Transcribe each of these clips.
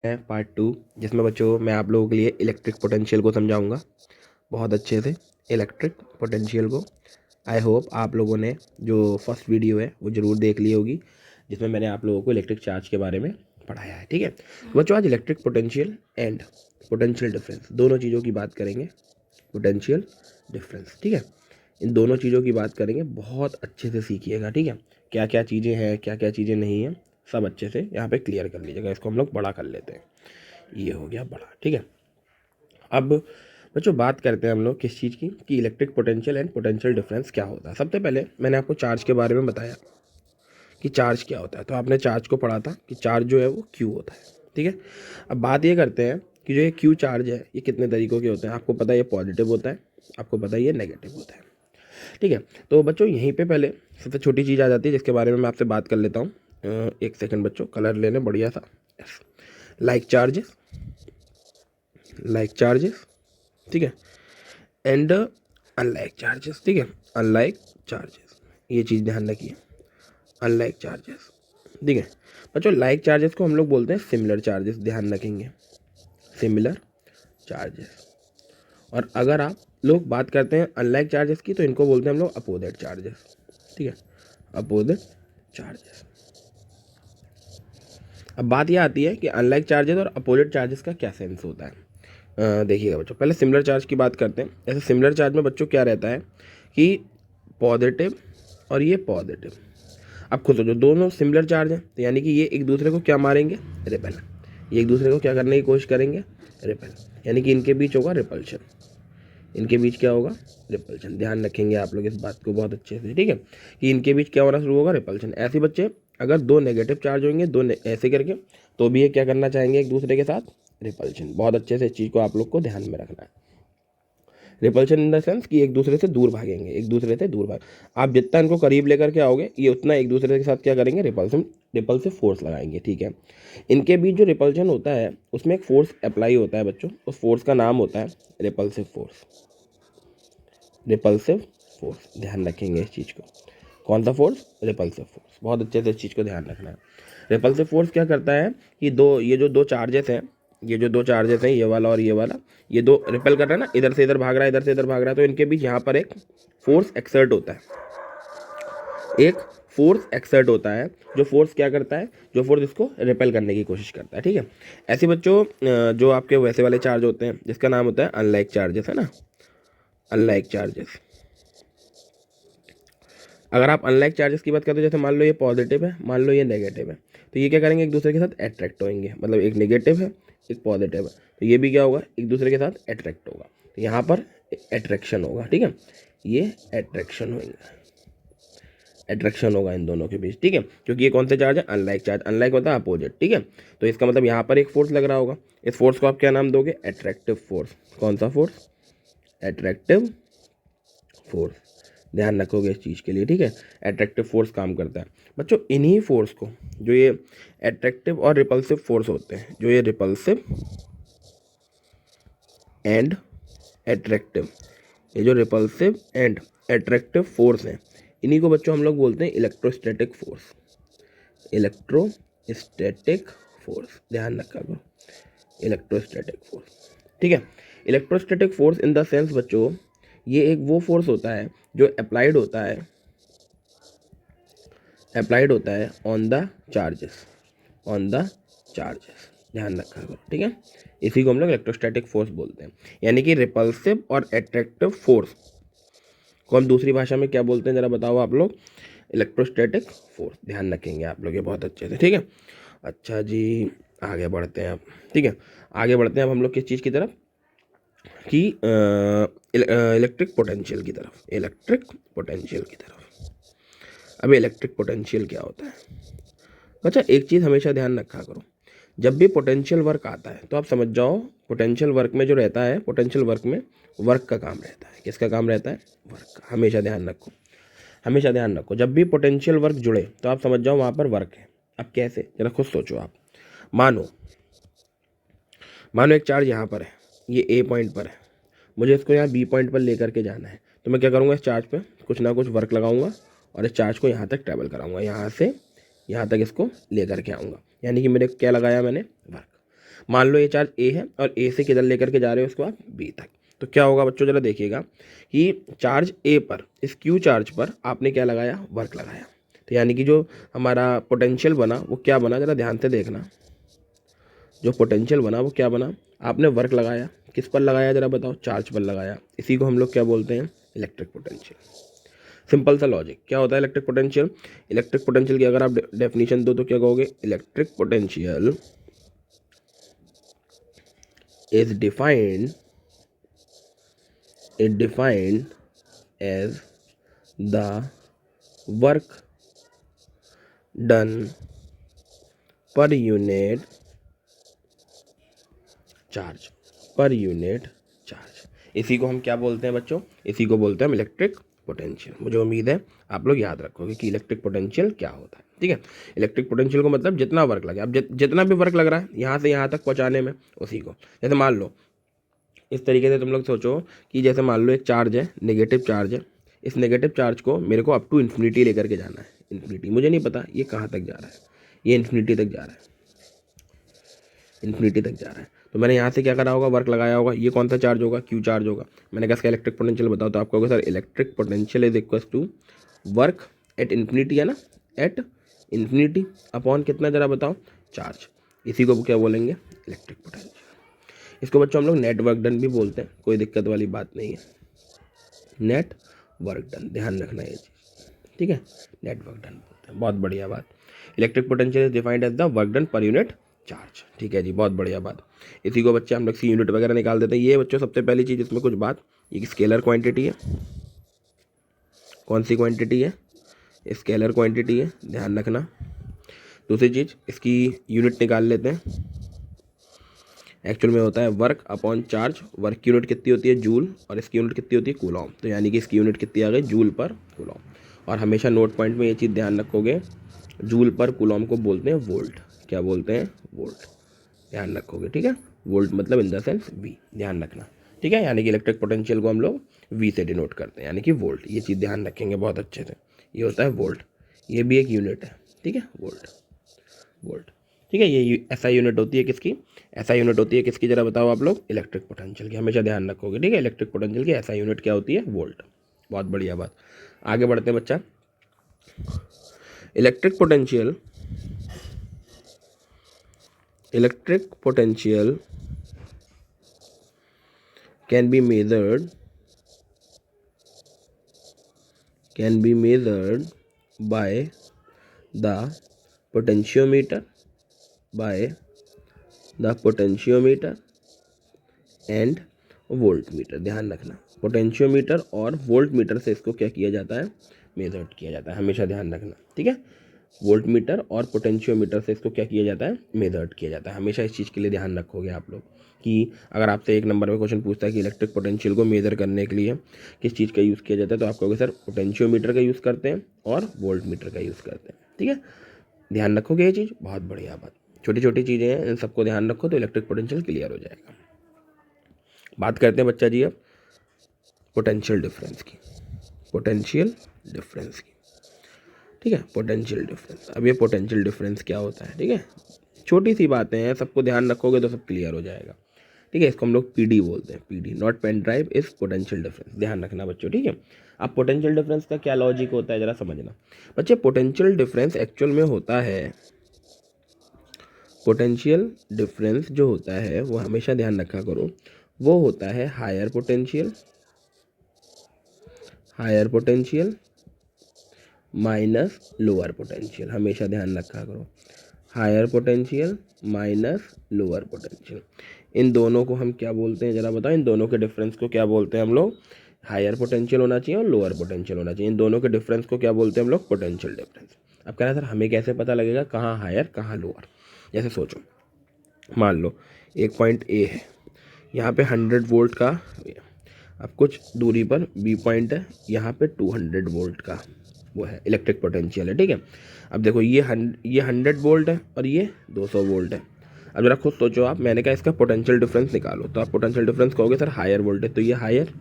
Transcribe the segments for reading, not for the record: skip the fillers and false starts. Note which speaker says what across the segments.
Speaker 1: है पार्ट 2, जिसमें बच्चों मैं आप लोगों के लिए इलेक्ट्रिक पोटेंशियल को समझाऊंगा बहुत अच्छे से। इलेक्ट्रिक पोटेंशियल को आई होप आप लोगों ने जो फर्स्ट वीडियो है वो ज़रूर देख ली होगी, जिसमें मैंने आप लोगों को इलेक्ट्रिक चार्ज के बारे में पढ़ाया है। ठीक है, तो बच्चों आज electric potential and potential difference दोनों चीज़ों की बात करेंगे। पोटेंशियल डिफरेंस, ठीक है, इन दोनों चीज़ों की बात करेंगे। बहुत अच्छे से सीखिएगा, ठीक है। क्या क्या चीज़ें हैं, क्या क्या चीज़ें नहीं हैं, सब अच्छे से यहाँ पे क्लियर कर लीजिएगा। इसको हम लोग बड़ा कर लेते हैं। ये हो गया बड़ा, ठीक है। अब बच्चों बात करते हैं हम लोग किस चीज़ की, कि electric potential and potential difference क्या होता है। सबसे पहले मैंने आपको चार्ज के बारे में बताया कि चार्ज क्या होता है, तो आपने चार्ज को पढ़ा था कि चार्ज जो है वो क्यू होता है, ठीक है। अब बात ये करते हैं कि जो ये क्यू चार्ज है ये कितने तरीक़ों के होते हैं। आपको पता है ये पॉजिटिव होता है, आपको पता है ये नेगेटिव होता है, ठीक है। तो बच्चों यहीं पे पहले सबसे छोटी चीज़ आ जाती है जिसके बारे में मैं आपसे बात कर लेता हूँ। एक सेकंड बच्चों, कलर लेने बढ़िया सा। लाइक चार्जेस, लाइक चार्जेस, ठीक है, एंड अनलाइक चार्जेस, ठीक है। अनलाइक चार्जेस, ये चीज़ ध्यान रखिए, अनलाइक चार्जेस, ठीक है। बच्चों लाइक चार्जेस को हम लोग बोलते हैं सिमिलर चार्जेस, ध्यान रखेंगे, सिमिलर चार्जेस। और अगर आप लोग बात करते हैं अनलाइक चार्जेस की, तो इनको बोलते हैं हम लोग अपोजिट चार्जेस, ठीक है, अपोजिट चार्जेस। अब बात यह आती है कि अनलाइक चार्जेस और अपोजिट चार्जेस का क्या सेंस होता है। देखिएगा बच्चों, पहले सिमिलर चार्ज की बात करते हैं। ऐसे सिमिलर चार्ज में बच्चों क्या रहता है कि पॉजिटिव और ये पॉजिटिव। अब खुद सोचो, दोनों सिमिलर चार्ज हैं, तो यानी कि ये एक दूसरे को क्या मारेंगे, रिपेल। ये एक दूसरे को क्या करने की कोशिश करेंगे, रिपेल, यानी कि इनके बीच होगा रिपल्शन। इनके बीच क्या होगा, रिपल्शन। ध्यान रखेंगे आप लोग इस बात को बहुत अच्छे से, ठीक है, कि इनके बीच क्या होना शुरू होगा, रिपल्शन। ऐसे बच्चे अगर दो नेगेटिव चार्ज होंगे, दो ऐसे करके, तो भी ये क्या करना चाहेंगे एक दूसरे के साथ, रिपल्शन। बहुत अच्छे से इस चीज़ को आप लोग को ध्यान में रखना है। रिपल्शन इन द सेंस कि एक दूसरे से दूर भागेंगे, एक दूसरे से दूर भाग। आप जितना इनको करीब लेकर के आओगे, ये उतना एक दूसरे के साथ क्या करेंगे, रिपल्सिव फोर्स लगाएंगे, ठीक है। इनके बीच जो रिपल्शन होता है उसमें एक फोर्स अप्लाई होता है बच्चों, उस फोर्स का नाम होता है रिपल्सिव फोर्स, रिपल्सिव फोर्स। ध्यान रखेंगे इस चीज़ को, कौन सा फोर्स, रिपल्सिव फोर्स। बहुत अच्छे से इस चीज़ को ध्यान रखना है। रिपल्सिव फोर्स क्या करता है कि ये जो दो चार्जेस हैं, ये जो दो चार्जेस हैं, ये वाला और ये वाला, ये दो रिपेल कर रहा है ना, इधर से इधर भाग रहा है, इधर से इधर भाग रहा है, तो इनके बीच यहाँ पर एक फोर्स एक्सर्ट होता है, एक फोर्स एक्सर्ट होता है। जो फोर्स क्या करता है, जो फोर्स इसको रिपेल करने की कोशिश करता है, ठीक है। ऐसे बच्चों जो आपके वैसे वाले चार्ज होते हैं जिसका नाम होता है अनलाइक चार्जेस, है ना, अनलाइक चार्जेस। अगर आप अनलाइक चार्जेस की बात करते हो, जैसे मान लो ये पॉजिटिव है, मान लो ये नेगेटिव है, तो ये क्या करेंगे, एक दूसरे के साथ अट्रैक्ट होंगे। मतलब एक नेगेटिव है, एक पॉजिटिव है, तो ये भी क्या होगा, एक दूसरे के साथ अट्रैक्ट होगा। तो यहाँ पर अट्रैक्शन होगा, ठीक है, ये अट्रैक्शन होगा, अट्रैक्शन होगा इन दोनों के बीच, ठीक है। क्योंकि ये कौन से चार्ज है, अनलाइक चार्ज। अनलाइक होता है अपोजिट, ठीक है। तो इसका मतलब यहाँ पर एक फोर्स लग रहा होगा, इस फोर्स को आप क्या नाम दोगे, अट्रैक्टिव फोर्स। कौन सा फोर्स, अट्रैक्टिव फोर्स। ध्यान रखोगे इस चीज़ के लिए, ठीक है। अट्रैक्टिव फोर्स काम करता है बच्चों। इन्हीं फोर्स को, जो ये अट्रैक्टिव और रिपल्सिव फोर्स होते हैं, जो ये रिपल्सिव एंड अट्रैक्टिव, ये जो रिपल्सिव एंड अट्रैक्टिव फोर्स हैं, इन्हीं को बच्चों हम लोग बोलते हैं इलेक्ट्रोस्टैटिक फोर्स, इलेक्ट्रोस्टैटिक फोर्स। ध्यान रखा करो, इलेक्ट्रोस्टैटिक फोर्स, ठीक है। Electrostatic force in the sense बच्चों, ये एक वो फोर्स होता है जो अप्लाइड होता है, अप्लाइड होता है on the charges, on the charges. ध्यान रखा करो, ठीक है। इसी को हम लोग इलेक्ट्रोस्टैटिक फोर्स बोलते हैं। यानी कि रिपल्सिव और अट्रैक्टिव फोर्स को हम दूसरी भाषा में क्या बोलते हैं, जरा बताओ आप लोग, इलेक्ट्रोस्टैटिक फोर्स। ध्यान रखेंगे आप लोग ये बहुत अच्छे से, ठीक है। अच्छा जी, आगे बढ़ते हैं अब, ठीक है। आगे बढ़ते हैं अब हम लोग किस चीज़ की तरफ, कि इलेक्ट्रिक पोटेंशियल की तरफ, इलेक्ट्रिक पोटेंशियल की तरफ। अब इलेक्ट्रिक पोटेंशियल क्या होता है बच्चा, एक चीज़ हमेशा ध्यान रखा करो, जब भी पोटेंशियल वर्क आता है तो आप समझ जाओ, पोटेंशियल वर्क में जो रहता है, पोटेंशियल वर्क में वर्क का काम रहता है। किसका काम रहता है, वर्क का। हमेशा ध्यान रखो, हमेशा ध्यान रखो, जब भी पोटेंशियल वर्क जुड़े तो आप समझ जाओ वहाँ पर वर्क है। अब कैसे, जरा खुद सोचो आप। मानो मानो एक चार्ज यहाँ पर है, ये ए पॉइंट पर है, मुझे इसको यहाँ बी पॉइंट पर लेकर के जाना है, तो मैं क्या करूँगा, इस चार्ज पे कुछ ना कुछ वर्क लगाऊंगा और इस चार्ज को यहाँ तक ट्रैवल कराऊंगा, यहाँ से यहाँ तक इसको लेकर के आऊँगा। यानी कि मेरे क्या लगाया मैंने, वर्क। मान लो ये चार्ज ए है और ए से किधर लेकर के जा रहे हो उसको आप बी तक, तो क्या होगा बच्चों जरा देखिएगा कि चार्ज ए पर, इस क्यू चार्ज पर आपने क्या लगाया, वर्क लगाया। तो यानी कि जो हमारा पोटेंशियल बना वो क्या बना, जरा ध्यान से देखना, जो पोटेंशियल बना वो क्या बना, आपने वर्क लगाया, किस पर लगाया जरा बताओ, चार्ज पर लगाया। इसी को हम लोग क्या बोलते हैं, इलेक्ट्रिक पोटेंशियल। सिंपल सा लॉजिक। क्या होता है इलेक्ट्रिक पोटेंशियल? इलेक्ट्रिक पोटेंशियल की अगर आप डेफिनेशन दो तो क्या कहोगे, electric potential is defined as the work done per unit charge, per unit charge. इसी को हम क्या बोलते हैं बच्चों, इसी को बोलते हैं हम इलेक्ट्रिक पोटेंशियल। मुझे उम्मीद है आप लोग याद रखोगे कि इलेक्ट्रिक पोटेंशियल क्या होता है। ठीक है, इलेक्ट्रिक पोटेंशियल को मतलब जितना वर्क लगे, अब जितना भी वर्क लग रहा है यहाँ से यहाँ तक पहुँचाने में, उसी को। जैसे मान लो इस तरीके से तुम लोग सोचो कि जैसे मान लो एक चार्ज है, नेगेटिव चार्ज है, इस नेगेटिव चार्ज को मेरे को अप टू इन्फिनिटी लेकर के जाना है। इन्फिनिटी, मुझे नहीं पता ये कहाँ तक जा रहा है, ये इन्फिनिटी तक जा रहा है, इन्फिनिटी तक जा रहा है। तो मैंने यहाँ से क्या करा होगा, वर्क लगाया होगा। ये कौन सा चार्ज होगा, क्यू चार्ज होगा। मैंने कहा इसका इलेक्ट्रिक पोटेंशियल बताओ, तो आप कहोगे sir electric potential is equal to work at infinity, है ना, एट इन्फिनिटी अपॉन कितना जरा बताओ, चार्ज। इसी को क्या बोलेंगे, इलेक्ट्रिक पोटेंशियल। इसको बच्चों हम लोग नेट वर्क डन भी बोलते हैं, कोई दिक्कत वाली बात नहीं है। नेट वर्क डन, ध्यान रखना ये चीज़, ठीक है, नेट वर्क डन बोलते हैं। बहुत बढ़िया बात। Electric potential is defined as the work done per unit charge. ठीक है जी, बहुत बढ़िया बात। इसी को बच्चे हम लोग सी यूनिट वगैरह निकाल देते हैं। ये बच्चों सबसे पहली चीज़ इसमें कुछ बात, ये स्केलर क्वांटिटी है। कौन सी क्वांटिटी है, स्केलर क्वांटिटी है, ध्यान रखना। दूसरी चीज़ इसकी यूनिट निकाल लेते हैं। एक्चुअल में होता है वर्क अपॉन चार्ज। वर्क की यूनिट कितनी होती है, जूल, और इसकी यूनिट कितनी होती है, कूलॉम। तो यानी कि इसकी यूनिट कितनी आ गई, जूल पर कूलॉम। और हमेशा नोट पॉइंट में ये चीज़ ध्यान रखोगे, जूल पर कूलॉम को बोलते हैं वोल्ट। क्या बोलते हैं, वोल्ट, ध्यान रखोगे। ठीक है, वोल्ट मतलब इन द सेंस वी, ध्यान रखना। ठीक है, यानी कि इलेक्ट्रिक पोटेंशियल को हम लोग वी से डिनोट करते हैं, यानी कि वोल्ट। ये चीज़ ध्यान रखेंगे बहुत अच्छे से। ये होता है वोल्ट, ये भी एक यूनिट है। ठीक है, वोल्ट, वोल्ट। ठीक है, ये ऐसा यूनिट होती है किसकी, ऐसा यूनिट होती है किसकी, जरा बताओ आप लोग, इलेक्ट्रिक पोटेंशियल की। हमेशा ध्यान रखोगे। ठीक है, इलेक्ट्रिक पोटेंशियल की ऐसा यूनिट क्या होती है, वोल्ट। बहुत बढ़िया बात। आगे बढ़ते हैं बच्चा। Electric potential can be measured by the potentiometer and voltmeter. ध्यान रखना, पोटेंशियोमीटर और वोल्टमीटर से इसको क्या किया जाता है, मेजर्ड किया जाता है। हमेशा ध्यान रखना। ठीक है, वोल्टमीटर और पोटेंशियोमीटर से इसको क्या किया जाता है, मेजर्ड किया जाता है। हमेशा इस चीज़ के लिए ध्यान रखोगे आप लोग कि अगर आपसे एक नंबर में क्वेश्चन पूछता है कि इलेक्ट्रिक पोटेंशियल को मेजर करने के लिए किस चीज़ का यूज़ किया जाता है, तो आप कहोगे सर पोटेंशियोमीटर का यूज़ करते हैं और वोल्टमीटर का यूज़ करते हैं। ठीक है, ध्यान रखोगे ये चीज़, बहुत बढ़िया बात। छोटी छोटी चीज़ें हैं, इन सबको ध्यान रखो तो इलेक्ट्रिक पोटेंशियल क्लियर हो जाएगा। बात करते हैं बच्चा जी अब पोटेंशियल डिफरेंस की, पोटेंशियल डिफरेंस की। ठीक है, पोटेंशियल डिफरेंस। अब ये पोटेंशियल डिफरेंस क्या होता है, ठीक है, छोटी सी बातें हैं, सबको ध्यान रखोगे तो सब क्लियर हो जाएगा। ठीक है, इसको हम लोग पीडी बोलते हैं, PD, not pen drive, is potential difference. ध्यान रखना बच्चों। ठीक है, अब पोटेंशियल डिफरेंस का क्या लॉजिक होता है जरा समझना बच्चे। पोटेंशियल डिफरेंस एक्चुअल में होता है, पोटेंशियल डिफरेंस जो होता है वो हमेशा ध्यान रखा करो, वो होता है higher potential minus lower potential. हमेशा ध्यान रखा करो, higher potential minus lower potential. इन दोनों को हम क्या बोलते हैं जरा बताओ, इन दोनों के डिफरेंस को क्या बोलते हैं हम लोग, हायर पोटेंशियल होना चाहिए और लोअर पोटेंशियल होना चाहिए। इन दोनों के डिफरेंस को क्या बोलते हैं हम लोग, पोटेंशियल डिफरेंस। अब कह रहा है सर हमें कैसे पता लगेगा कहाँ हायर कहाँ लोअर। जैसे सोचो, मान लो एक पॉइंट ए है, यहाँ पे 100 वोल्ट का, अब कुछ दूरी पर बी पॉइंट है, यहाँ पे 200 वोल्ट का वो है, इलेक्ट्रिक पोटेंशियल है। ठीक है, अब देखो ये 100 वोल्ट है और ये 200 वोल्ट है। अब जरा खुद सोचो आप, मैंने कहा इसका पोटेंशियल डिफरेंस निकालो, तो आप पोटेंशियल डिफरेंस कहोगे सर हायर वोल्टेज, तो ये हायर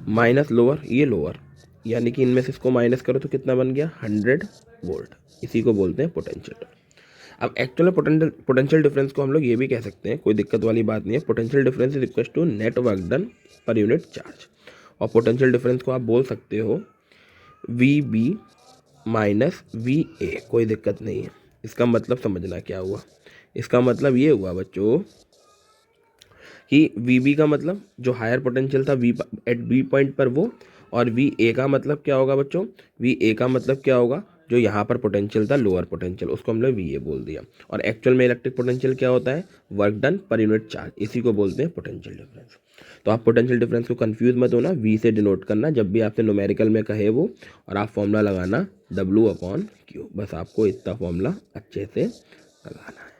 Speaker 1: माइनस लोअर, ये लोअर, यानी कि इनमें से इसको माइनस करो तो कितना बन गया, 100 वोल्ट। इसी को बोलते हैं पोटेंशियल। अब एक्चुअल पोटेंशियल डिफरेंस को हम लोग ये भी कह सकते हैं, कोई दिक्कत वाली बात नहीं है। Potential difference is equal to net work done per unit charge. और पोटेंशियल डिफरेंस को आप बोल सकते हो V B minus V A, कोई दिक्कत नहीं है। इसका मतलब समझना क्या हुआ, इसका मतलब ये हुआ बच्चों कि वी बी का मतलब जो हायर पोटेंशियल था वी एट बी पॉइंट पर वो, और वी ए का मतलब क्या होगा बच्चों, वी ए का मतलब क्या होगा, जो यहाँ पर पोटेंशियल था लोअर पोटेंशियल, उसको हम लोग वी ए बोल दिया। और एक्चुअल में इलेक्ट्रिक पोटेंशियल क्या होता है, work done per unit charge, इसी को बोलते हैं पोटेंशियल डिफरेंस। तो आप पोटेंशियल डिफरेंस को कंफ्यूज मत होना, वी से डिनोट करना जब भी आपसे न्यूमेरिकल में कहे वो, और आप फॉर्मूला लगाना W/Q, बस आपको इतना फॉर्मूला अच्छे से लगाना है,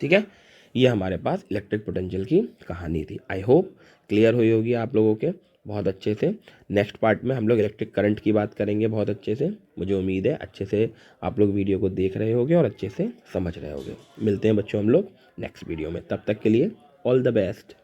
Speaker 1: ठीक है। ये हमारे पास इलेक्ट्रिक पोटेंशियल की कहानी थी। आई होप क्लियर हुई होगी आप लोगों के बहुत अच्छे से। नेक्स्ट पार्ट में हम लोग इलेक्ट्रिक करंट की बात करेंगे बहुत अच्छे से। मुझे उम्मीद है अच्छे से आप लोग वीडियो को देख रहे होगे और अच्छे से समझ रहे होगे। मिलते हैं बच्चों हम लोग नेक्स्ट वीडियो में, तब तक के लिए ऑल द बेस्ट।